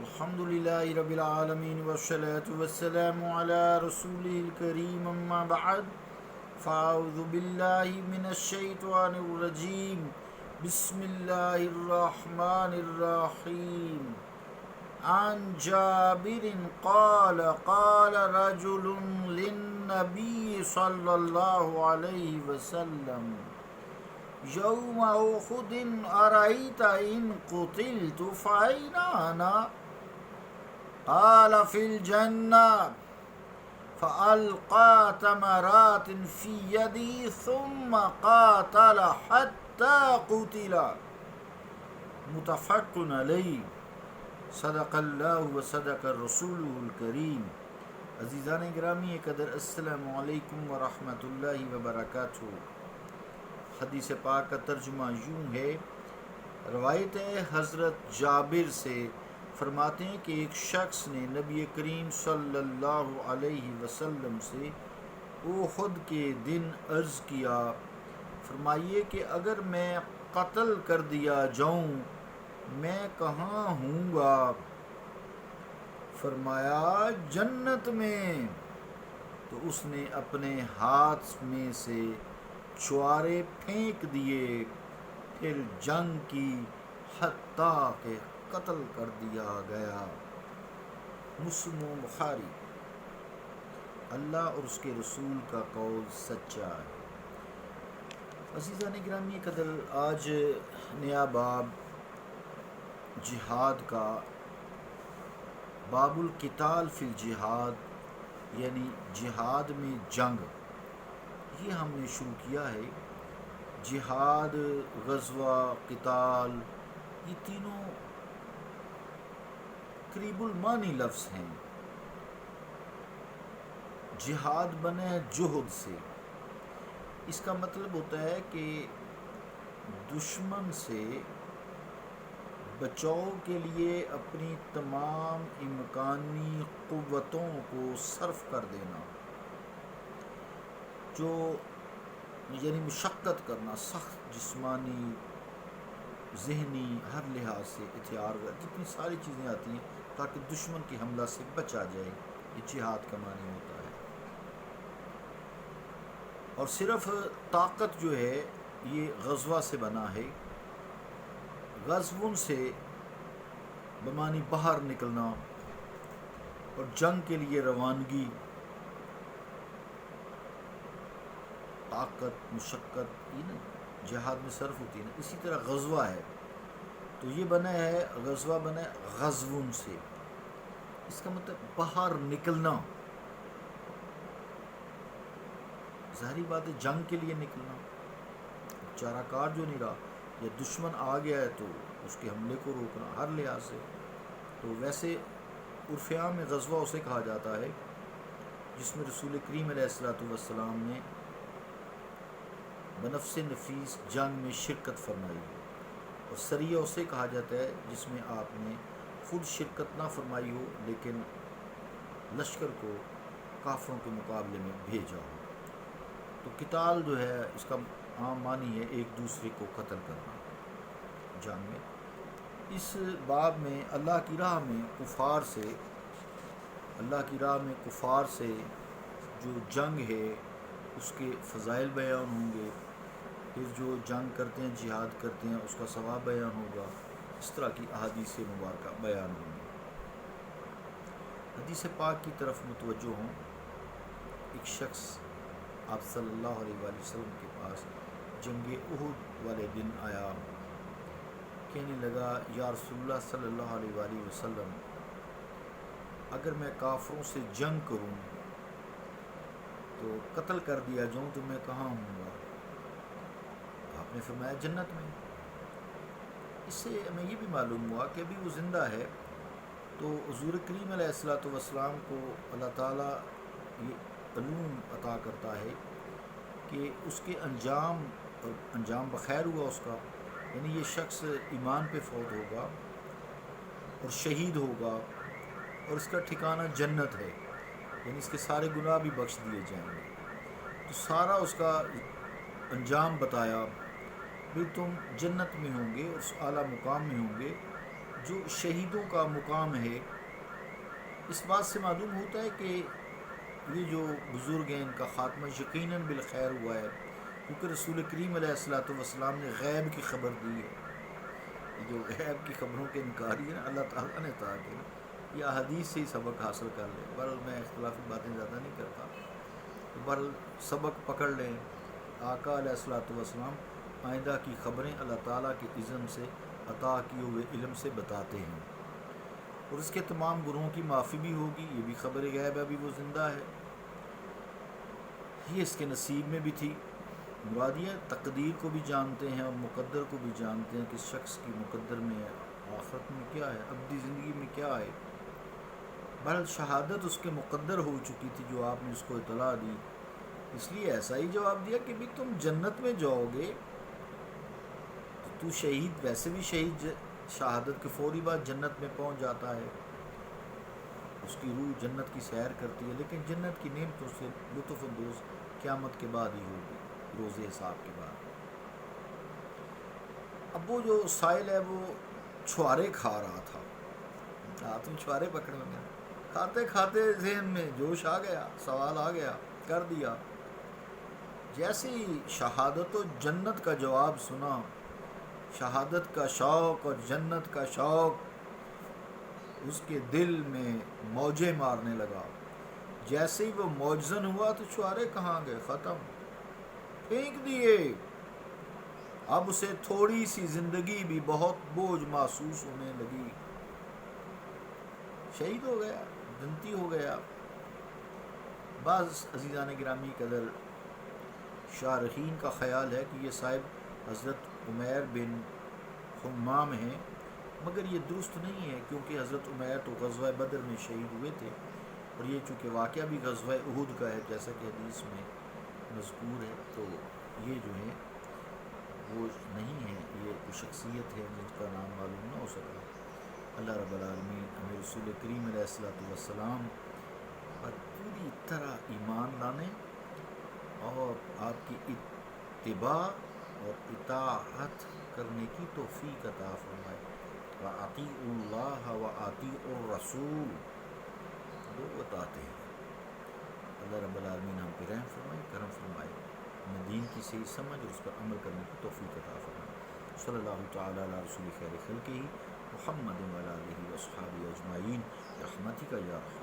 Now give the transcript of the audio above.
الحمد لله رب العالمين والصلاة والسلام على رسوله الكريم أما بعد فأعوذ بالله من الشيطان الرجيم بسم الله الرحمن الرحيم عن جابر قال قال رجل للنبي صلى الله عليه وسلم يوم أحد أرأيت إن قتلت فأين أنا قال في الجنة فألقى تمرات في يدي ثم قاتل حتى قتل متفق علیہ صدق اللہ و صدق الرسول الکریم۔ عزیزان گرامی قدر، السلام علیکم ورحمۃ اللہ وبرکاتہ۔ حدیث پاک کا ترجمہ یوں ہے، روایت ہے حضرت جابر سے، فرماتے ہیں کہ ایک شخص نے نبی کریم صلی اللہ علیہ وسلم سے احد کے دن عرض کیا، فرمائیے کہ اگر میں قتل کر دیا جاؤں میں کہاں ہوں گا؟ فرمایا جنت میں۔ تو اس نے اپنے ہاتھ میں سے چھوارے پھینک دیے، پھر جنگ کی حتیٰ کہ قتل کر دیا گیا۔ مسلم و بخاری۔ اللہ اور اس کے رسول کا قول سچا ہے۔ عزیزان گرامی قدر، آج نیا باب جہاد کا، باب القتال فی الجہاد، یعنی جہاد میں جنگ، یہ ہم نے شروع کیا ہے۔ جہاد، غزوہ، قتال، یہ تینوں قریب المانی لفظ ہیں۔ جہاد بنے جہد سے، اس کا مطلب ہوتا ہے کہ دشمن سے بچاؤ کے لیے اپنی تمام امکانی قوتوں کو صرف کر دینا، جو یعنی مشقت کرنا، سخت جسمانی، ذہنی، ہر لحاظ سے ہتھیار، جتنی ساری چیزیں آتی ہیں تاکہ دشمن کی حملہ سے بچا جائے، یہ جہاد کا معنی ہوتا ہے۔ اور صرف طاقت جو ہے یہ غزوہ سے بنا ہے۔ غزون سے بمعنی باہر نکلنا، اور جنگ کے لیے روانگی، طاقت، مشقت، یہ نا جہاد میں صرف ہوتی ہے نا۔ اسی طرح غزوہ ہے تو یہ بنا ہے، غزوہ بنا ہے غزون سے، اس کا مطلب باہر نکلنا۔ ظاہری بات ہے جنگ کے لیے نکلنا، چارہ کار جو نہیں رہا، یا دشمن آ گیا ہے تو اس کے حملے کو روکنا ہر لحاظ سے۔ تو ویسے عرف عام میں غزوہ اسے کہا جاتا ہے جس میں رسول کریم علیہ السلام نے بنفس نفیس جنگ میں شرکت فرمائی ہو، اور سریہ اسے کہا جاتا ہے جس میں آپ نے خود شرکت نہ فرمائی ہو لیکن لشکر کو کافروں کے مقابلے میں بھیجا ہو۔ تو قتال جو ہے اس کا عام معنی ہے ایک دوسرے کو قتل کرنا جنگ میں۔ اس باب میں اللہ کی راہ میں کفار سے جو جنگ ہے اس کے فضائل بیان ہوں گے، پھر جو جنگ کرتے ہیں، جہاد کرتے ہیں، اس کا ثواب بیان ہوگا، اس طرح کی احادیث مبارکہ بیان ہوں گی۔ حدیث پاک کی طرف متوجہ ہوں۔ ایک شخص آپ صلی اللہ علیہ وآلہ وسلم کے پاس جنگ احد والے دن آیا، کہنے لگا یا رسول اللہ صلی اللہ علیہ وآلہ وسلم، اگر میں کافروں سے جنگ کروں تو قتل کر دیا جاؤں تو میں کہاں ہوں گا؟ آپ نے فرمایا جنت میں۔ اس سے ہمیں یہ بھی معلوم ہوا کہ ابھی وہ زندہ ہے، تو حضور کریم علیہ السلام کو اللہ تعالیٰ یہ علوم عطا کرتا ہے کہ اس کے انجام بخیر ہوا اس کا، یعنی یہ شخص ایمان پہ فوت ہوگا اور شہید ہوگا، اور اس کا ٹھکانہ جنت ہے، یعنی اس کے سارے گناہ بھی بخش دیے جائیں گے۔ تو سارا اس کا انجام بتایا، بھی تم جنت میں ہوں گے اور اس اعلیٰ مقام میں ہوں گے جو شہیدوں کا مقام ہے، اس بات سے معلوم ہوتا ہے کہ یہ جو بزرگ ہیں ان کا خاتمہ یقیناً بالخیر ہوا ہے، کیونکہ رسول کریم علیہ الصلوۃ والسلام نے غیب کی خبر دی ہے۔ یہ جو غیب کی خبروں کے انکاری ہے نا، اللہ تعالیٰ نے کہا کہ یہ حدیث سے ہی سبق حاصل کر لیں۔ بہرحال میں اختلافی باتیں زیادہ نہیں کرتا، بہرحال سبق پکڑ لیں۔ آقا علیہ الصلوۃ والسلام آئندہ کی خبریں اللہ تعالیٰ کے اذن سے عطا کیے ہوئے علم سے بتاتے ہیں، اور اس کے تمام گناہوں کی معافی بھی ہوگی، یہ بھی خبر غیب ہے، ابھی وہ زندہ ہے، یہ اس کے نصیب میں بھی تھی۔ مراد یہ تقدیر کو بھی جانتے ہیں اور مقدر کو بھی جانتے ہیں کہ شخص کی مقدر میں ہے، آخرت میں کیا ہے، ابدی زندگی میں کیا ہے۔ بہرحال شہادت اس کے مقدر ہو چکی تھی جو آپ نے اس کو اطلاع دی، اس لیے ایسا ہی جواب دیا کہ بھی تم جنت میں جاؤ گے، تو شہید ویسے بھی شہید شہادت کے فوری بعد جنت میں پہنچ جاتا ہے، اس کی روح جنت کی سیر کرتی ہے، لیکن جنت کی نعمتوں سے لطف اندوز قیامت کے بعد ہی ہوگی، روز حساب کے بعد۔ اب وہ جو سائل ہے وہ چھوارے کھا رہا تھا، ہاتھ میں چھوارے پکڑے ہوئے ہیں، کھاتے کھاتے ذہن میں جوش آ گیا، سوال آ گیا، کر دیا۔ جیسے ہی شہادت و جنت کا جواب سنا، شہادت کا شوق اور جنت کا شوق اس کے دل میں موجیں مارنے لگا۔ جیسے ہی وہ موجزن ہوا تو چھوارے کہاں گئے، ختم، پھینک دیے۔ اب اسے تھوڑی سی زندگی بھی بہت بوجھ محسوس ہونے لگی، شہید ہو گیا، جنتی ہو گیا۔ بعض عزیزان گرامی قدر شارحین کا خیال ہے کہ یہ صاحب حضرت عمیر بن حمام ہیں، مگر یہ درست نہیں ہے، کیونکہ حضرت عمیر تو غزوہ بدر میں شہید ہوئے تھے، اور یہ چونکہ واقعہ بھی غزوہ احد کا ہے جیسا کہ حدیث میں مذکور ہے، تو یہ جو ہے وہ نہیں ہے، یہ کوئی شخصیت ہے جن کا نام معلوم نہ ہو سکا۔ اللہ رب العالمین ہمیں رسول کریم علیہ الصلوۃ والسلام پر پوری طرح ایمان لانے اور آپ کی اتباع اور اطاعت کرنے کی توفیق عطا فرمائے۔ وَأَطِیعُوا اللَّهَ وَأَطِیعُوا الرَّسُولَ، دو بتاتے ہیں۔ اللہ رب العالمین ہم پہ رحم فرمائے، کرم فرمائے، ہمیں دین کی صحیح سمجھ اور اس پر عمل کرنے کی توفیق عطا فرمائے۔ صلی اللہ تعالی علی رسول خیر خلقہ محمد وعلی آلہ وصحبہ اجمعین برحمتک یا ارحم